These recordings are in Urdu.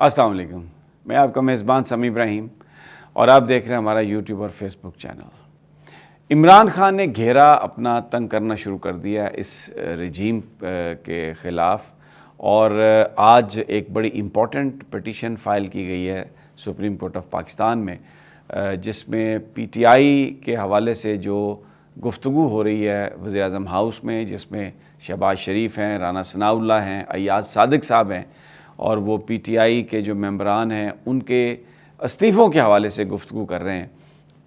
السلام علیکم، میں آپ کا میزبان سمی ابراہیم اور آپ دیکھ رہے ہیں ہمارا یوٹیوب اور فیس بک چینل۔ عمران خان نے گھیرا اپنا تنگ کرنا شروع کر دیا اس رجیم کے خلاف، اور آج ایک بڑی امپورٹنٹ پٹیشن فائل کی گئی ہے سپریم کورٹ آف پاکستان میں، جس میں پی ٹی آئی کے حوالے سے جو گفتگو ہو رہی ہے وزیر اعظم ہاؤس میں، جس میں شہباز شریف ہیں، رانا ثناء اللہ ہیں، ایاز صادق صاحب ہیں، اور وہ پی ٹی آئی کے جو ممبران ہیں ان کے استعفوں کے حوالے سے گفتگو کر رہے ہیں،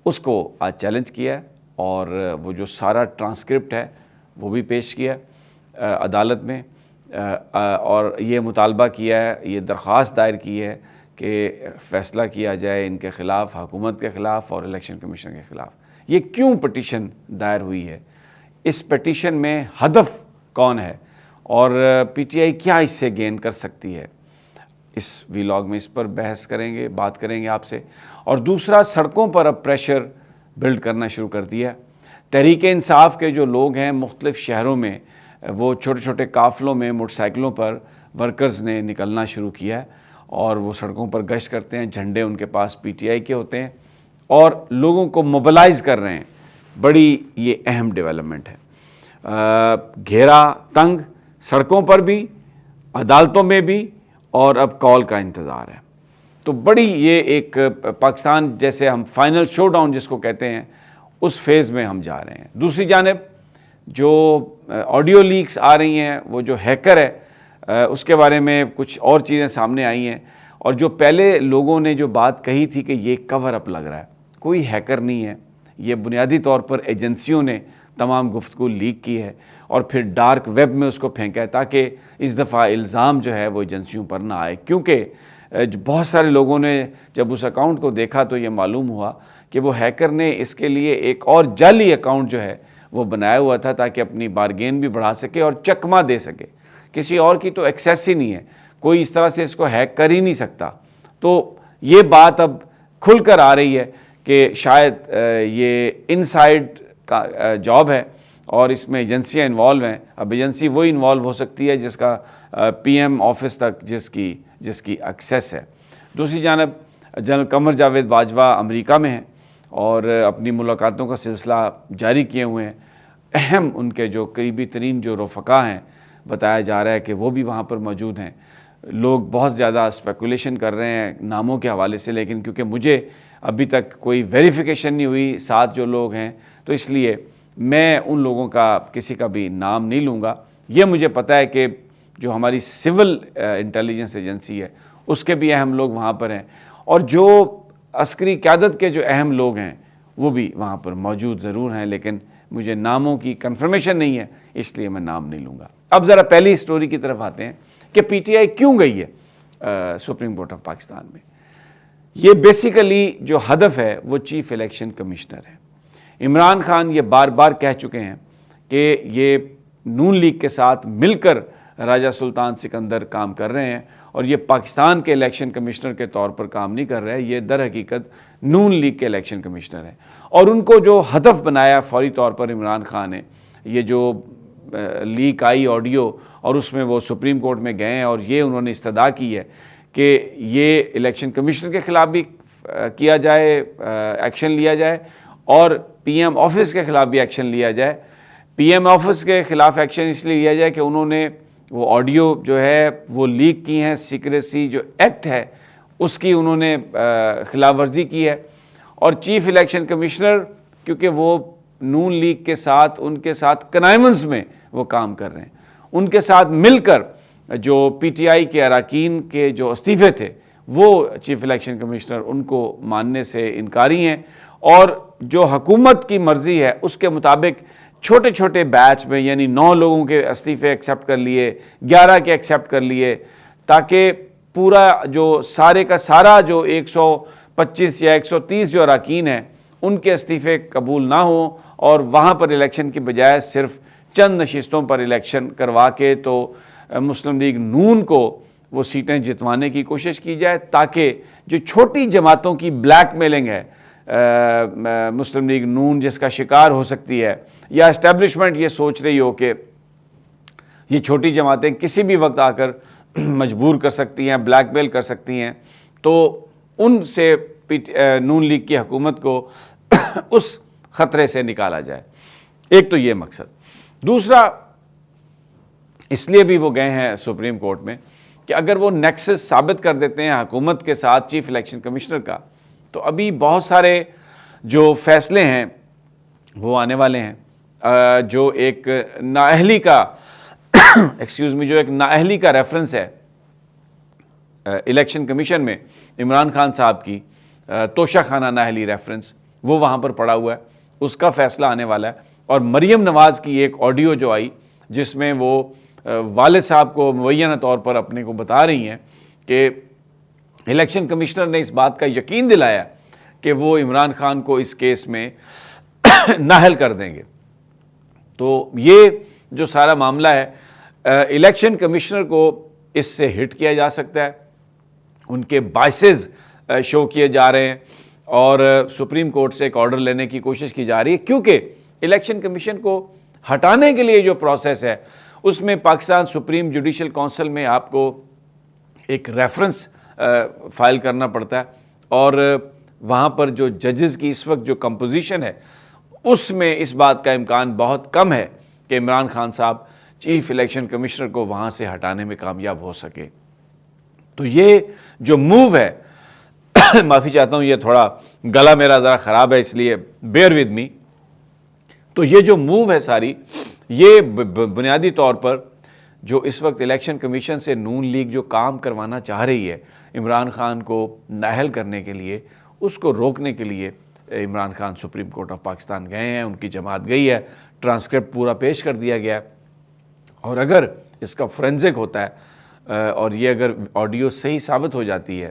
اس کو آج چیلنج کیا ہے، اور وہ جو سارا ٹرانسکرپٹ ہے وہ بھی پیش کیا عدالت میں، اور یہ مطالبہ کیا ہے، یہ درخواست دائر کی ہے کہ فیصلہ کیا جائے ان کے خلاف، حکومت کے خلاف اور الیکشن کمیشن کے خلاف۔ یہ کیوں پٹیشن دائر ہوئی ہے؟ اس پٹیشن میں ہدف کون ہے اور پی ٹی آئی کیا اس سے گین کر سکتی ہے؟ اس ویلاگ میں اس پر بحث کریں گے، بات کریں گے آپ سے۔ اور دوسرا، سڑکوں پر اب پریشر بلڈ کرنا شروع کر دیا۔ تحریک انصاف کے جو لوگ ہیں مختلف شہروں میں، وہ چھوٹے چھوٹے قافلوں میں موٹر سائیکلوں پر ورکرز نے نکلنا شروع کیا ہے، اور وہ سڑکوں پر گشت کرتے ہیں، جھنڈے ان کے پاس پی ٹی آئی کے ہوتے ہیں، اور لوگوں کو موبلائز کر رہے ہیں۔ بڑی یہ اہم ڈیولپمنٹ ہے۔ گھیرا تنگ سڑکوں پر بھی، عدالتوں میں بھی، اور اب کال کا انتظار ہے۔ تو بڑی یہ ایک پاکستان جیسے ہم فائنل شو ڈاؤن جس کو کہتے ہیں، اس فیز میں ہم جا رہے ہیں۔ دوسری جانب جو آڈیو لیکس آ رہی ہیں، وہ جو ہیکر ہے اس کے بارے میں کچھ اور چیزیں سامنے آئی ہیں، اور جو پہلے لوگوں نے جو بات کہی تھی کہ یہ کور اپ لگ رہا ہے، کوئی ہیکر نہیں ہے، یہ بنیادی طور پر ایجنسیوں نے تمام گفتگو لیک کی ہے اور پھر ڈارک ویب میں اس کو پھینکا ہے، تاکہ اس دفعہ الزام جو ہے وہ ایجنسیوں پر نہ آئے، کیونکہ بہت سارے لوگوں نے جب اس اکاؤنٹ کو دیکھا تو یہ معلوم ہوا کہ وہ ہیکر نے اس کے لیے ایک اور جعلی اکاؤنٹ جو ہے وہ بنایا ہوا تھا، تاکہ اپنی بارگین بھی بڑھا سکے اور چکمہ دے سکے۔ کسی اور کی تو ایکسیس ہی نہیں ہے، کوئی اس طرح سے اس کو ہیک کر ہی نہیں سکتا۔ تو یہ بات اب کھل کر آ رہی ہے کہ شاید یہ انسائیڈ کا جاب ہے اور اس میں ایجنسیاں انوالو ہیں۔ اب ایجنسی وہی انوالو ہو سکتی ہے جس کا پی ایم آفس تک جس کی ایکسیس ہے۔ دوسری جانب جنرل قمر جاوید باجوہ امریکہ میں ہیں اور اپنی ملاقاتوں کا سلسلہ جاری کیے ہوئے ہیں۔ اہم ان کے جو قریبی ترین جو رفقا ہیں، بتایا جا رہا ہے کہ وہ بھی وہاں پر موجود ہیں۔ لوگ بہت زیادہ اسپیکولیشن کر رہے ہیں ناموں کے حوالے سے، لیکن کیونکہ مجھے ابھی تک کوئی ویریفیکیشن نہیں ہوئی ساتھ جو لوگ ہیں، تو اس لیے میں ان لوگوں کا کسی کا بھی نام نہیں لوں گا۔ یہ مجھے پتہ ہے کہ جو ہماری سول انٹیلیجنس ایجنسی ہے اس کے بھی اہم لوگ وہاں پر ہیں، اور جو عسکری قیادت کے جو اہم لوگ ہیں وہ بھی وہاں پر موجود ضرور ہیں، لیکن مجھے ناموں کی کنفرمیشن نہیں ہے، اس لیے میں نام نہیں لوں گا۔ اب ذرا پہلی سٹوری کی طرف آتے ہیں کہ پی ٹی آئی کیوں گئی ہے سپریم کورٹ آف پاکستان میں۔ یہ بیسیکلی جو ہدف ہے وہ چیف الیکشن کمشنر ہے۔ عمران خان یہ بار بار کہہ چکے ہیں کہ یہ نون لیگ کے ساتھ مل کر راجہ سلطان سکندر کام کر رہے ہیں، اور یہ پاکستان کے الیکشن کمشنر کے طور پر کام نہیں کر رہے، یہ در حقیقت نون لیگ کے الیکشن کمشنر ہیں۔ اور ان کو جو ہدف بنایا فوری طور پر عمران خان نے، یہ جو لیک آئی آڈیو اور اس میں وہ سپریم کورٹ میں گئے ہیں، اور یہ انہوں نے استدعا کی ہے کہ یہ الیکشن کمشنر کے خلاف بھی کیا جائے، ایکشن لیا جائے، اور پی ایم آفس کے خلاف بھی ایکشن لیا جائے۔ پی ایم آفس کے خلاف ایکشن اس لیے لیا جائے کہ انہوں نے وہ آڈیو جو ہے وہ لیک کی ہیں، سیکریسی جو ایکٹ ہے اس کی انہوں نے خلاف ورزی کی ہے۔ اور چیف الیکشن کمشنر کیونکہ وہ نون لیگ کے ساتھ، ان کے ساتھ کنائمنس میں وہ کام کر رہے ہیں، ان کے ساتھ مل کر جو پی ٹی آئی کے اراکین کے جو استعفے تھے وہ چیف الیکشن کمشنر ان کو ماننے سے انکاری ہیں، اور جو حکومت کی مرضی ہے اس کے مطابق چھوٹے چھوٹے بیچ میں، یعنی 9 لوگوں کے استعفے ایکسیپٹ کر لیے، 11 کے ایکسیپٹ کر لیے، تاکہ پورا جو سارے کا سارا جو 125 یا 130 جو اراکین ہیں ان کے استعفے قبول نہ ہوں، اور وہاں پر الیکشن کی بجائے صرف چند نشستوں پر الیکشن کروا کے تو مسلم لیگ نون کو وہ سیٹیں جتوانے کی کوشش کی جائے، تاکہ جو چھوٹی جماعتوں کی بلیک میلنگ ہے مسلم لیگ نون جس کا شکار ہو سکتی ہے، یا اسٹیبلشمنٹ یہ سوچ رہی ہو کہ یہ چھوٹی جماعتیں کسی بھی وقت آ کر مجبور کر سکتی ہیں، بلیک میل کر سکتی ہیں، تو ان سے نون لیگ کی حکومت کو اس خطرے سے نکالا جائے۔ ایک تو یہ مقصد۔ دوسرا، اس لیے بھی وہ گئے ہیں سپریم کورٹ میں کہ اگر وہ نیکسس ثابت کر دیتے ہیں حکومت کے ساتھ چیف الیکشن کمشنر کا، تو ابھی بہت سارے جو فیصلے ہیں وہ آنے والے ہیں۔ جو ایک نااہلی کا جو ایک نااہلی کا ریفرنس ہے الیکشن کمیشن میں عمران خان صاحب کی توشہ خانہ نااہلی ریفرنس، وہ وہاں پر پڑا ہوا ہے، اس کا فیصلہ آنے والا ہے۔ اور مریم نواز کی ایک آڈیو جو آئی جس میں وہ والد صاحب کو مبینہ طور پر اپنے کو بتا رہی ہیں کہ الیکشن کمشنر نے اس بات کا یقین دلایا کہ وہ عمران خان کو اس کیس میں نااہل کر دیں گے۔ تو یہ جو سارا معاملہ ہے، الیکشن کمشنر کو اس سے ہٹ کیا جا سکتا ہے، ان کے بائسز شو کیے جا رہے ہیں، اور سپریم کورٹ سے ایک آرڈر لینے کی کوشش کی جا رہی ہے، کیونکہ الیکشن کمیشن کو ہٹانے کے لیے جو پروسیس ہے اس میں پاکستان سپریم جوڈیشل کونسل میں آپ کو ایک ریفرنس فائل کرنا پڑتا ہے، اور وہاں پر جو ججز کی اس وقت جو کمپوزیشن ہے اس میں اس بات کا امکان بہت کم ہے کہ عمران خان صاحب چیف الیکشن کمشنر کو وہاں سے ہٹانے میں کامیاب ہو سکے۔ تو یہ جو موو ہے معافی چاہتا ہوں، یہ تھوڑا گلا میرا ذرا خراب ہے، اس لیے بیئر ود می۔ تو یہ جو موو ہے ساری، یہ بنیادی طور پر جو اس وقت الیکشن کمیشن سے نون لیگ جو کام کروانا چاہ رہی ہے عمران خان کو نااہل کرنے کے لیے، اس کو روکنے کے لیے Imran Khan supreme court of Pakistan گئے ہیں، ان کی جماعت گئی ہے، ٹرانسکرپٹ پورا پیش کر دیا گیا ہے، اور اگر اس کا فورینزک ہوتا ہے اور یہ اگر آڈیو صحیح ثابت ہو جاتی ہے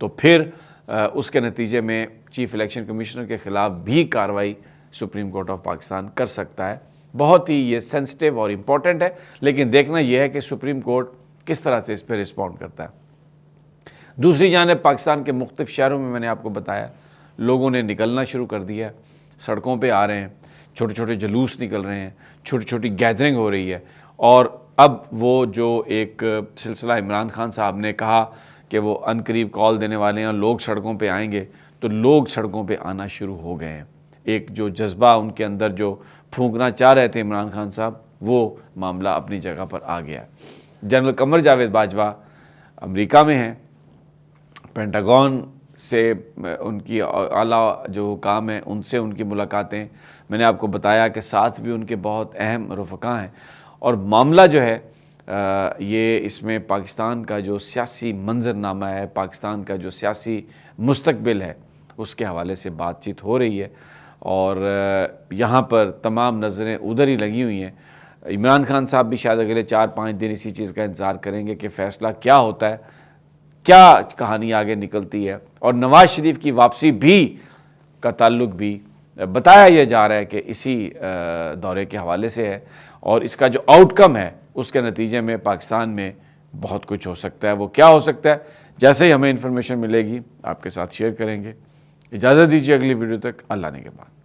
تو پھر اس کے نتیجے میں چیف الیکشن کمشنر کے خلاف بھی کارروائی سپریم کورٹ آف پاکستان کر سکتا ہے۔ بہت ہی یہ سینسٹیو اور امپورٹنٹ ہے، لیکن دیکھنا یہ ہے کہ سپریم کورٹ کس طرح سے اس پہ رسپونڈ کرتا ہے۔ دوسری جانب پاکستان کے مختلف شہروں میں میں نے آپ کو بتایا لوگوں نے نکلنا شروع کر دیا ہے، سڑکوں پہ آ رہے ہیں، چھوٹے چھوٹے جلوس نکل رہے ہیں، چھوٹی چھوٹی گیدرنگ ہو رہی ہے، اور اب وہ جو ایک سلسلہ عمران خان صاحب نے کہا کہ وہ عنقریب کال دینے والے ہیں اور لوگ سڑکوں پہ آئیں گے، تو لوگ سڑکوں پہ آنا شروع ہو گئے ہیں۔ ایک جو جذبہ ان کے اندر جو پھونکنا چاہ رہے تھے عمران خان صاحب، وہ معاملہ اپنی جگہ پر آ گیا ہے۔ جنرل قمر جاوید باجوہ امریکہ میں ہیں، پینٹاگون سے ان کی اعلیٰ جو حکام ہیں ان سے ان کی ملاقاتیں، میں نے آپ کو بتایا کہ ساتھ بھی ان کے بہت اہم رفقا ہیں، اور معاملہ جو ہے یہ اس میں پاکستان کا جو سیاسی منظرنامہ ہے، پاکستان کا جو سیاسی مستقبل ہے، اس کے حوالے سے بات چیت ہو رہی ہے، اور یہاں پر تمام نظریں ادھر ہی لگی ہوئی ہیں۔ عمران خان صاحب بھی شاید اگلے 4-5 دن اسی چیز کا انتظار کریں گے کہ فیصلہ کیا ہوتا ہے، کیا کہانی آگے نکلتی ہے، اور نواز شریف کی واپسی بھی کا تعلق بھی بتایا یہ جا رہا ہے کہ اسی دورے کے حوالے سے ہے، اور اس کا جو آؤٹ کم ہے اس کے نتیجے میں پاکستان میں بہت کچھ ہو سکتا ہے۔ وہ کیا ہو سکتا ہے، جیسے ہی ہمیں انفارمیشن ملے گی آپ کے ساتھ شیئر کریں گے۔ اجازت دیجیے اگلی ویڈیو تک، اللہ نے کے بعد۔